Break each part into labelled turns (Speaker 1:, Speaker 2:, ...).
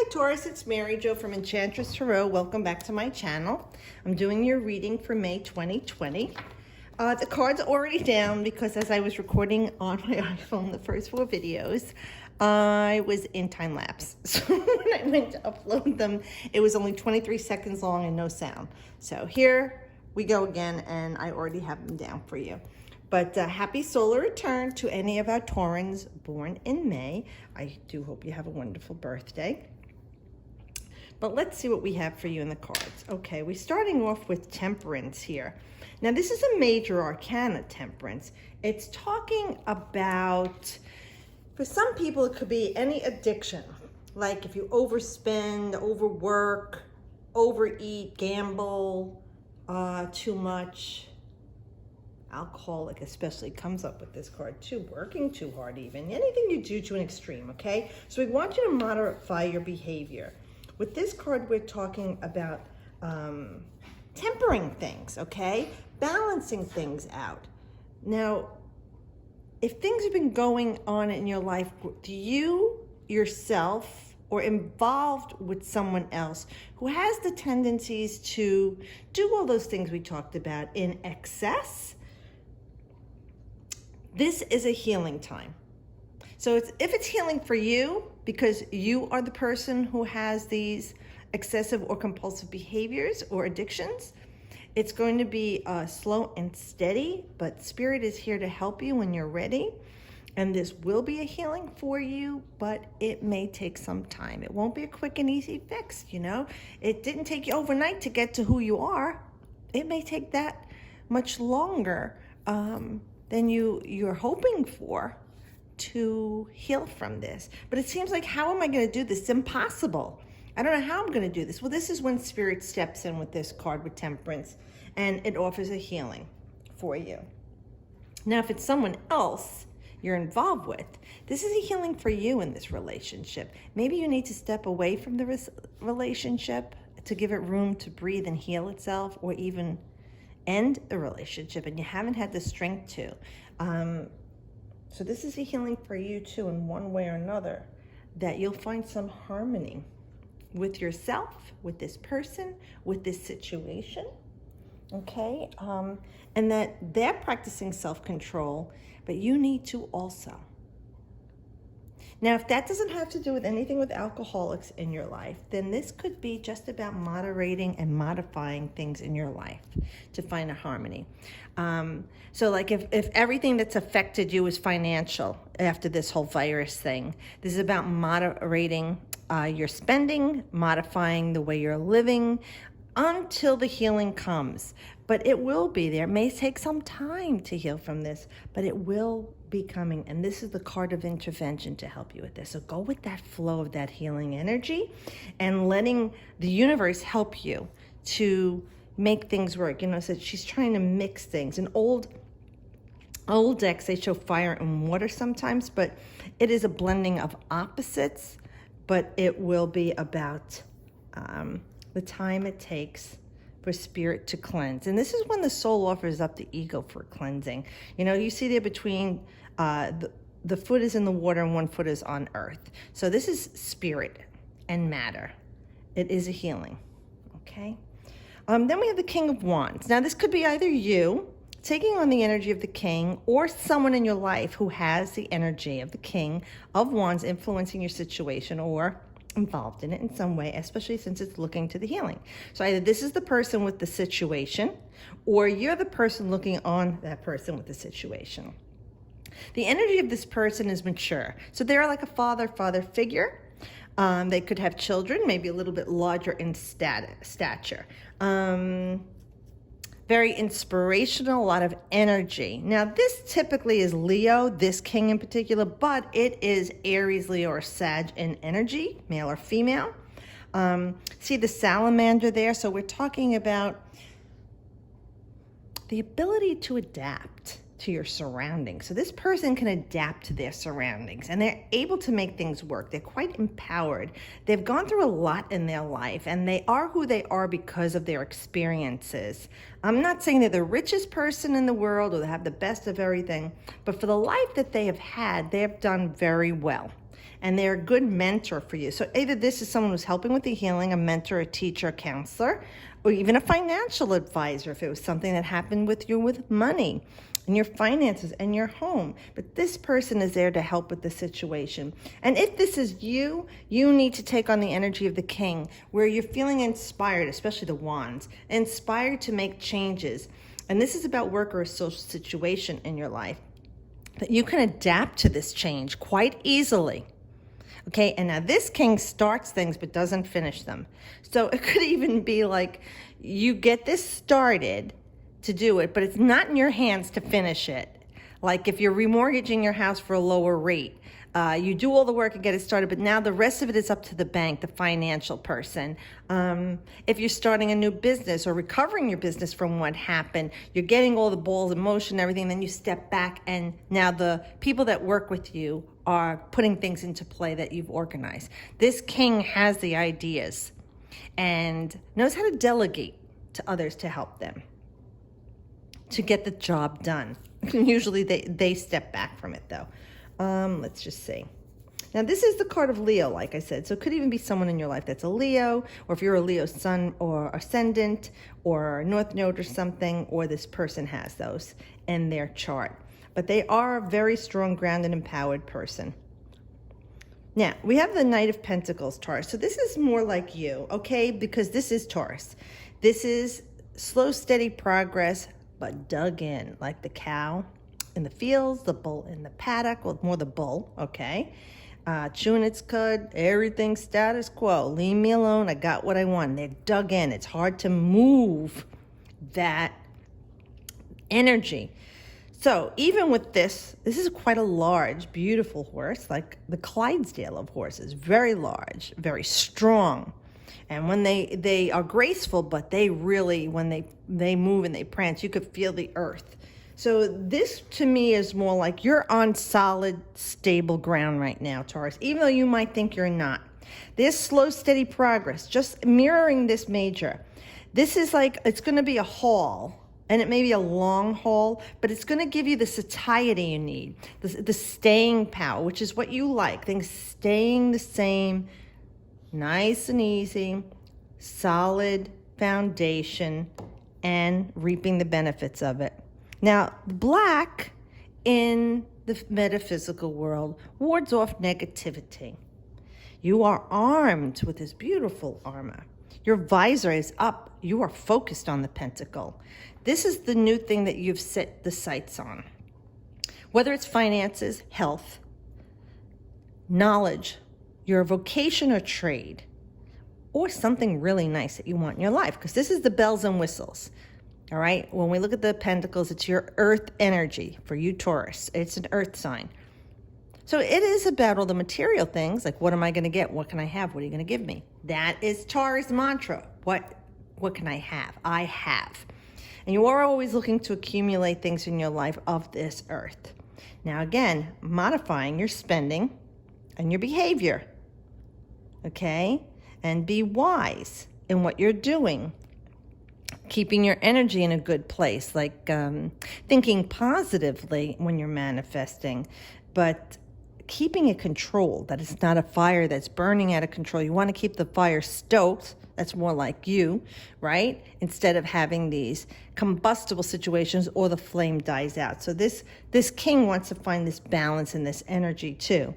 Speaker 1: Taurus, it's Mary Jo from Enchantress Tarot. Welcome back to my channel. I'm doing your reading for May 2020. The card's already down because as I was recording on my iPhone the first 4 videos, I was in time lapse. So when I went to upload them, it was only 23 seconds long and no sound. So here we go again, and I already have them down for you. But happy solar return to any of our Taurans born in May. I do hope you have a wonderful birthday. But let's see what we have for you in the cards. Okay, we're starting off with Temperance here. Now, this is a major arcana, Temperance. It's talking about, for some people, it could be any addiction. Like if you overspend, overwork, overeat, gamble, too much. Alcoholic especially comes up with this card too, working too hard even, anything you do to an extreme, okay? So we want you to modify your behavior. With this card, we're talking about tempering things, okay? Balancing things out. Now, if things have been going on in your life, do you yourself or involved with someone else who has the tendencies to do all those things we talked about in excess? This is a healing time. So if it's healing for you, because you are the person who has these excessive or compulsive behaviors or addictions, it's going to be slow and steady, but Spirit is here to help you when you're ready. And this will be a healing for you, but it may take some time. It won't be a quick and easy fix, you know? It didn't take you overnight to get to who you are. It may take that much longer than you're hoping for to heal from this. But it seems like, how am I going to do this? It's impossible. I don't know how I'm going to do this. Well, this is when Spirit steps in with this card with Temperance, and it offers a healing for you. Now, if it's someone else you're involved with, this is a healing for you in this relationship. Maybe you need to step away from the relationship to give it room to breathe and heal itself, or even end the relationship, and you haven't had the strength to. So this is a healing for you too, in one way or another, that you'll find some harmony with yourself, with this person, with this situation, okay? And that they're practicing self-control, but you need to also. Now, if that doesn't have to do with anything with alcoholics in your life, then this could be just about moderating and modifying things in your life to find a harmony. So like if everything that's affected you is financial after this whole virus thing, this is about moderating your spending, modifying the way you're living until the healing comes. But it will be there. It may take some time to heal from this, but it will be coming. And this is the card of intervention to help you with this. So go with that flow of that healing energy and letting the universe help you to make things work. You know, so she's trying to mix things. In old decks, they show fire and water sometimes, but it is a blending of opposites, but it will be about the time it takes for Spirit to cleanse. And this is when the soul offers up the ego for cleansing. You know, you see there between the foot is in the water and one foot is on earth. So this is spirit and matter. It is a healing, okay? Then we have the King of Wands. Now this could be either you taking on the energy of the King, or someone in your life who has the energy of the King of Wands influencing your situation or involved in it in some way, especially since it's looking to the healing. So either this is the person with the situation, or you're the person looking on that person with the situation. The energy of this person is mature. So they're like a father figure. They could have children, maybe a little bit larger in stature. Very inspirational, a lot of energy. Now, this typically is Leo, this king in particular, but it is Aries, Leo, or Sag in energy, male or female. See the salamander there? So we're talking about the ability to adapt to your surroundings. So this person can adapt to their surroundings, and they're able to make things work. They're quite empowered. They've gone through a lot in their life, and they are who they are because of their experiences. I'm not saying they're the richest person in the world or they have the best of everything, but for the life that they have had, they have done very well. and they're a good mentor for you. So either this is someone who's helping with the healing, a mentor, a teacher, a counselor, or even a financial advisor if it was something that happened with you with money and your finances and your home. But this person is there to help with the situation. And if this is you, you need to take on the energy of the king, where you're feeling inspired, especially the wands, inspired to make changes. And this is about work or a social situation in your life, that you can adapt to this change quite easily. Okay, and now this king starts things but doesn't finish them. So it could even be like you get this started to do it, but it's not in your hands to finish it. Like if you're remortgaging your house for a lower rate, you do all the work and get it started, but now the rest of it is up to the bank, the financial person. If you're starting a new business or recovering your business from what happened, you're getting all the balls in motion, everything, then you step back, and now the people that work with you are putting things into play that you've organized. This king has the ideas and knows how to delegate to others to help them to get the job done. Usually they step back from it though. Let's just see. Now this is the card of Leo, like I said. So it could even be someone in your life that's a Leo, or if you're a Leo sun or ascendant or North Node or something, or this person has those in their chart. But they are a very strong, grounded, empowered person. Now, we have the Knight of Pentacles, Taurus. So this is more like you, okay? Because this is Taurus. This is slow, steady progress, but dug in, like the cow in the fields, the bull in the paddock, well, more the bull, okay? Chewing its cud, everything status quo. Leave me alone, I got what I want. They're dug in. It's hard to move that energy. So even with this is quite a large, beautiful horse, like the Clydesdale of horses. Very large, very strong. And when they are graceful, but they really, when they move and they prance, you could feel the earth. So this to me is more like you're on solid, stable ground right now, Taurus, even though you might think you're not. There's slow, steady progress, just mirroring this major. This is like, it's going to be a haul. And it may be a long haul, but it's going to give you the satiety you need, the staying power, which is what you like. Things staying the same, nice and easy, solid foundation, and reaping the benefits of it. Now, black in the metaphysical world wards off negativity. You are armed with this beautiful armor. Your visor is up. You are focused on the pentacle. This is the new thing that you've set the sights on. Whether it's finances, health, knowledge, your vocation or trade, or something really nice that you want in your life, because this is the bells and whistles. All right? When we look at the pentacles, it's your earth energy for you, Taurus. It's an earth sign. So it is about all the material things, like what am I going to get? What can I have? What are you going to give me? That is Taurus mantra. What can I have? I have. And you are always looking to accumulate things in your life of this earth. Now again, modifying your spending and your behavior, okay? And be wise in what you're doing. Keeping your energy in a good place, like thinking positively when you're manifesting, but keeping it controlled, that it's not a fire that's burning out of control. You want to keep the fire stoked. That's more like you, right? Instead of having these combustible situations or the flame dies out. So this king wants to find this balance and this energy too.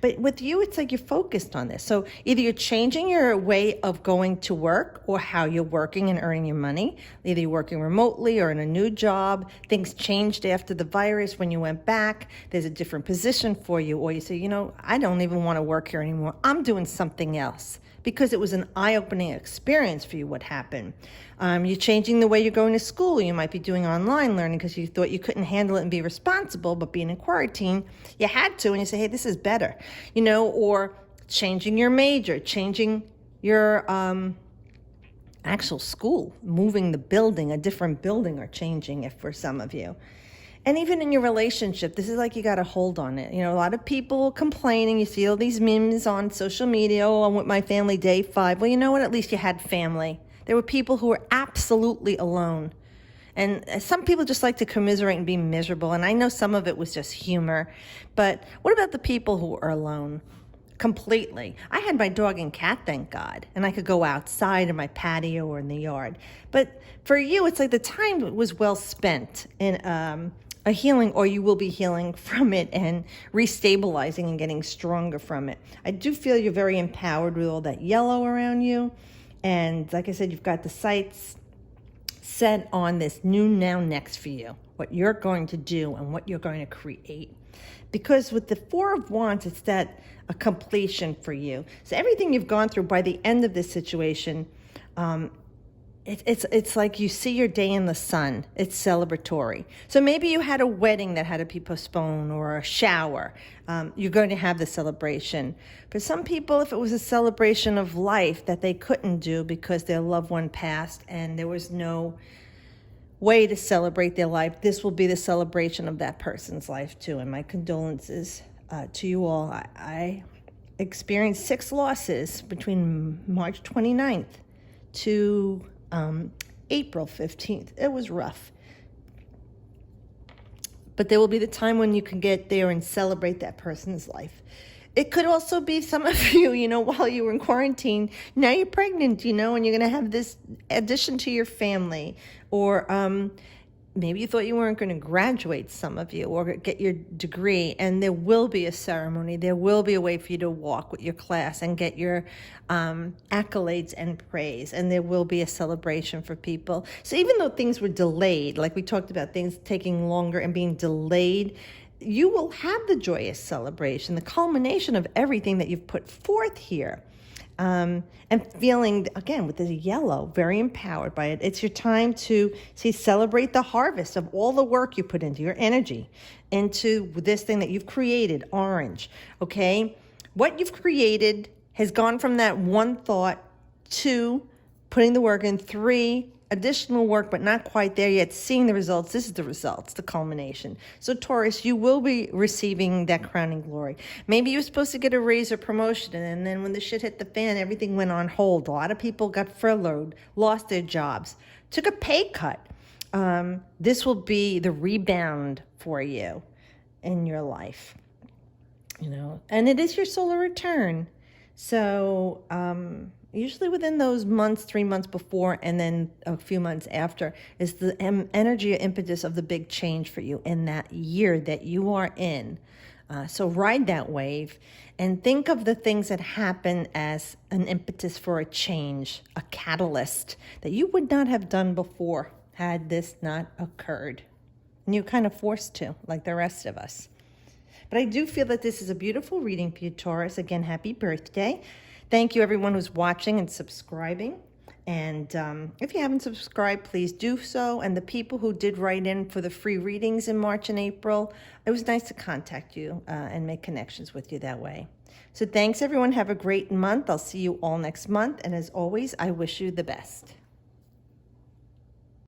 Speaker 1: But with you, it's like you're focused on this. So either you're changing your way of going to work or how you're working and earning your money. Either you're working remotely or in a new job. Things changed after the virus when you went back. There's a different position for you. Or you say, you know, I don't even want to work here anymore. I'm doing something else. Because it was an eye-opening experience for you, what happened. You're changing the way you're going to school. You might be doing online learning because you thought you couldn't handle it and be responsible, but being in quarantine, you had to, and you say, hey, this is better. You know, or changing your major, changing your actual school, moving the building, a different building or changing it for some of you. And even in your relationship, this is like you got to hold on it. You know, a lot of people complaining. You see all these memes on social media. Oh, I'm with my family day 5. Well, you know what? At least you had family. There were people who were absolutely alone. And some people just like to commiserate and be miserable. And I know some of it was just humor. But what about the people who are alone? completely. I had my dog and cat, thank God, and I could go outside in my patio or in the yard. But for you, it's like the time was well spent in a healing, or you will be healing from it and restabilizing and getting stronger from it. I do feel you're very empowered with all that yellow around you. And like I said, you've got the sights set on this new now next for you, what you're going to do and what you're going to create. Because with the Four of Wands, it's that a completion for you. So everything you've gone through, by the end of this situation, it's like you see your day in the sun. It's celebratory. So maybe you had a wedding that had to be postponed, or a shower. You're going to have the celebration. For some people, if it was a celebration of life that they couldn't do because their loved one passed and there was no way to celebrate their life, this will be the celebration of that person's life too. And my condolences to you all. I experienced 6 losses between March 29th to April 15th. It was rough. But there will be the time when you can get there and celebrate that person's life. It could also be some of you, while you were in quarantine, now you're pregnant, and you're going to have this addition to your family. Or maybe you thought you weren't going to graduate, some of you, or get your degree, and there will be a ceremony. There will be a way for you to walk with your class and get your accolades and praise, and there will be a celebration for people. So even though things were delayed, like we talked about things taking longer and being delayed, you will have the joyous celebration, the culmination of everything that you've put forth here. And feeling, again, with the yellow, very empowered by it. It's your time to celebrate the harvest of all the work you put into your energy, into this thing that you've created, orange, okay? What you've created has gone from that one thought to putting the work in, 3 additional work, but not quite there yet, seeing the results. This is the results, the culmination. So Taurus, you will be receiving that crowning glory. Maybe you were supposed to get a raise or promotion, and then when the shit hit the fan, everything went on hold. A lot of people got furloughed, lost their jobs, took a pay cut. This will be the rebound for you in your life, and it is your solar return. So, usually within those months, 3 months before and then a few months after, is the energy or impetus of the big change for you in that year that you are in. So ride that wave and think of the things that happen as an impetus for a change, a catalyst that you would not have done before had this not occurred. And you're kind of forced to, like the rest of us. But I do feel that this is a beautiful reading for you, Taurus. Again, happy birthday. Thank you, everyone who's watching and subscribing. And if you haven't subscribed, please do so. And the people who did write in for the free readings in March and April, it was nice to contact you and make connections with you that way. So thanks, everyone. Have a great month. I'll see you all next month. And as always, I wish you the best.